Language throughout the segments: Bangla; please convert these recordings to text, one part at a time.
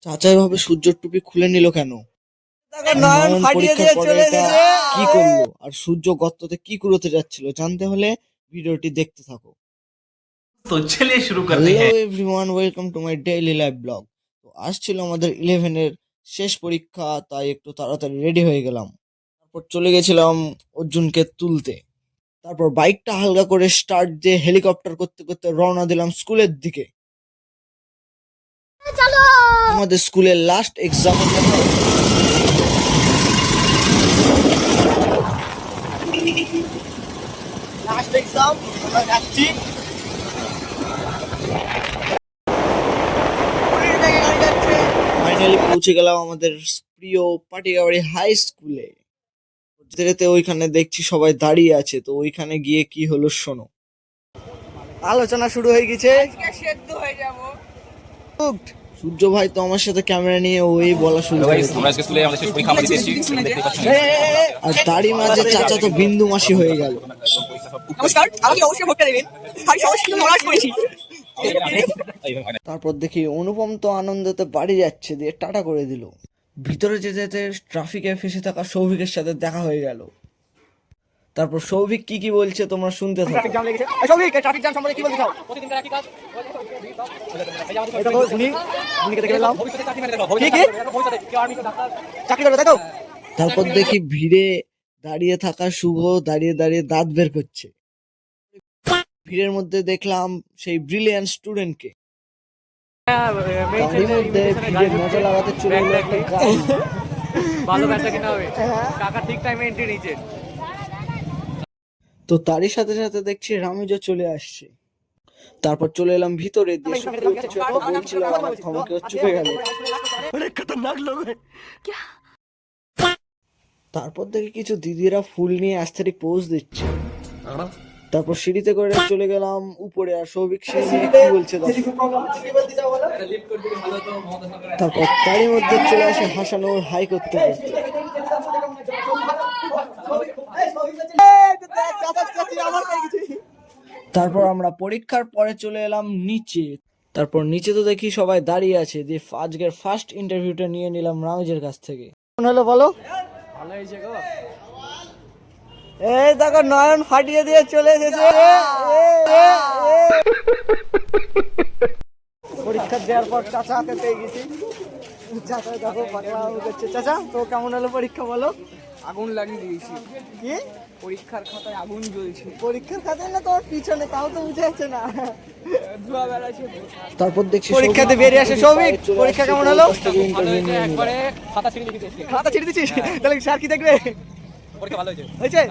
চাচা এভাবে সূর্যের টুপি খুলে নিল কেন? তাকে নয়ন নয়ন ফাটিয়ে পরীক্ষার দিয়ে পরে চলে এটা এসেছে। কি করলো আর সূর্য গর্ততে কি কুড়োতে যাচ্ছিল জানতে হলে ভিডিওটি দেখতে থাকো। तो चलिए शुरू करते হ্যালো हैं। Everyone, welcome to my daily life blog. তো আজ ছিল আমাদের 11-এর শেষ পরীক্ষা, তাই একটু তাড়াতাড়ি রেডি হয়ে গেলাম। তারপর চলে গেছিলাম অর্জুনকে তুলতে। তারপর বাইকটা হালকা করে স্টার্ট দিয়ে হেলিকপ্টার করতে করতে রওনা দিলাম স্কুলের দিকে। আমাদের স্কুলের লাস্ট এক্সাম। লাস্ট এক্সাম আমরা যাচ্ছি। পুরীর দিকে গাড়ি যাচ্ছে। ফাইনালি পৌঁছে গেলাম আমাদের প্রিয় পাটিগাবাড়ি হাই স্কুলে। যেতে যেতে ওইখানে দেখছি সবাই দাঁড়িয়ে আছে, তো ওইখানে গিয়ে কি হলো শোনো। আলোচনা শুরু হয়ে গেছে। সূর্য ভাই তো আমার সাথে ক্যামেরা নিয়ে ওই বলা শুরু করেছে। আমরা আজকে স্কুলে আমাদের শেষ পরীক্ষা আমরা দিতে এসেছি। দেখতে পাচ্ছেন। আর তারই মাঝে চাচা তো বিন্দু মাসি হয়ে গেল। নমস্কার, আমাকে অবশ্যই ভোটটা দেবেন। আমি সমস্ত কিছু মরাজ করেছি। তারপর দেখি অনুপম তো আনন্দতে বাড়ি যাচ্ছে, দিয়ে টাটা করে দিল। ভিতরে যেতে যেতে ট্রাফিকে ফেসে থাকা সৌভিকের সাথে দেখা হয়ে গেল। তারপর সৌভিক কি কি বলছে তোমরা শুনতে থাকো। ট্রাফিক জ্যাম লেগেছে। এই সৌভিক, এই ট্রাফিক জ্যাম সম্বন্ধে কি বলতে চাও? প্রতিদিনকার একই কাজ। এটা তো শুনিকে দেখে এলাম। কি কি? চাকরি করবে তাই তো? তারপর দেখি ভিড়ে দাঁড়িয়ে থাকা শুভ দাঁড়িয়ে দাঁড়িয়ে দাঁত বের করছে। ভিড়ের মধ্যে দেখলাম সেই ব্রিলিয়ান্ট স্টুডেন্টকে। তারই মধ্যে ভিড়ে মজা লাগাতে চলে এলো একটা গাড়ি। ভালো ব্যবসা কিনা হবে কাকা ঠিক টাইমে এন্ট্রি নিয়েছে। তো তারই সাথে সাথে দেখছি রামিজও চলে আসছে। তারপর চলে এলাম ভিতরে, দিয়ে সুপ্রিয় কিছু একটা বলছিল, আমার ধমকে চুপে গেল। তারপর দেখি কিছু দিদিরা ফুল নিয়ে অ্যাস্থেটিক পোজ দিচ্ছে। তারপর সিঁড়িতে করে চলে গেলাম উপরে, আর সৌভিক সিঁড়ি নিয়ে কি বলছে দেখো। তারপর তারই মধ্যে চলে আসে হাসানোর হাই করতে করতে। তারপর আমরা পরীক্ষার পরে চলে এলাম নিচে। তারপর নিচে তো দেখি সবাই দাঁড়িয়ে আছে, দিয়ে আজকের ফার্স্ট ইন্টারভিউটা নিয়ে নিলাম রামিজের কাছ থেকে। কেমন হলো বলো? ভালো হয়েছে গো। এই দেখো নয়ন ফাটিয়ে দিয়ে চলে এসেছে। পরীক্ষা দেওয়ার পর চাচাকে পেয়ে গেছি। চাচা দেখো পাগলা করছে। চাচা তো কেমন হলো পরীক্ষা বলো? আগুন লাগিয়ে দিয়েছি, কি পরীক্ষার খাতায় আগুন জ্বলছে, পরীক্ষার খাতায় না তোমার পিছনে, তাও তো বুঝে যাচ্ছে না। ধোয়া বেড়াচ্ছে। তারপর দেখছি পরীক্ষাতে বেরিয়ে আসে সৌভিক, পরীক্ষা কেমন হলো? ভালো হয়েছে, একবারে খাতা ছিঁড়ে লিখে দিয়েছি। খাতা ছিঁড়ে দিচ্ছিস? তাহলে স্যার কি দেখবে? পরীক্ষা ভালো হয়েছে। হয়েছে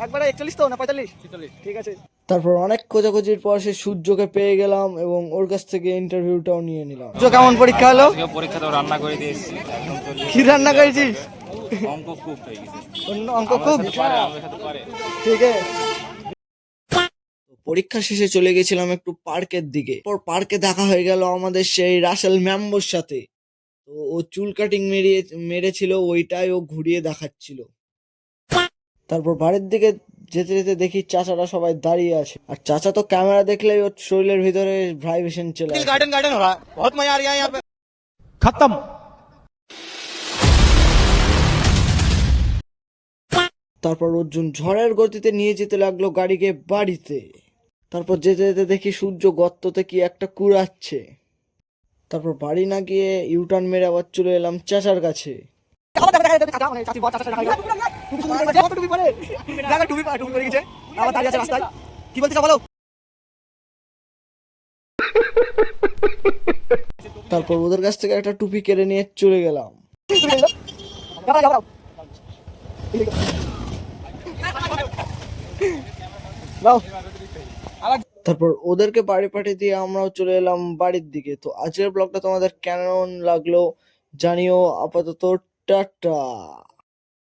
একবারে 41 তো না 45? 46। ঠিক আছে। তারপর অনেক খোঁজাখুঁজির পর সে সূর্যকে পেয়ে গেলাম এবং ওর কাছ থেকে ইন্টারভিউটাও নিয়ে নিলাম। তো কেমন পরীক্ষা হলো? পরীক্ষা তো রান্না করে দিয়েছি, একদম চলে কি রান্না করেছিস? অঙ্ক খুব হয়ে গেছে। অঙ্ক খুব আমাদের সাথে পারে। ঠিক আছে। পরীক্ষা শেষে চলে গেছিলাম একটু পার্কের দিকে। পার্কে দেখা হয়ে গেল আমাদের সেই রাসেল ম্যাম্বোর সাথে। তো ও চুল কাটিং মেরেছিল, ওইটাই ও ঘুরিয়ে দেখাচ্ছিল। তারপর বাড়ির দিকে যেতে যেতে দেখি চাচারা সবাই দাঁড়িয়ে আছে, আর চাচা তো ক্যামেরা দেখলেই ওর শরীরের ভিতরে ভাইব্রেশন চলে আসে। गार्डन गार्डन हो रहा है, बहुत मजा आ रहा है यहाँ पे। खत्म। তারপর অর্জুন ঝড়ের গতিতে নিয়ে যেতে লাগলো গাড়িকে বাড়িতে। তারপর যেতে যেতে দেখি সূর্য গর্ততে কি একটা কুড়াচ্ছে। তারপর বাড়ি না গিয়ে ইউটার্ন মেরে আবার চলে এলাম চাচার কাছে। কি বলতে চাও বলো? তারপর ওদের কাছ থেকে একটা টুপি কেড়ে নিয়ে চলে গেলাম। তারপর ওদেরকে বাড়ি পাঠিয়ে দিয়ে আমরাও চলে এলাম বাড়ির দিকে। তো আজকের ব্লগটা তোমাদের কেমন লাগলো জানিও। আপাতত টাটা।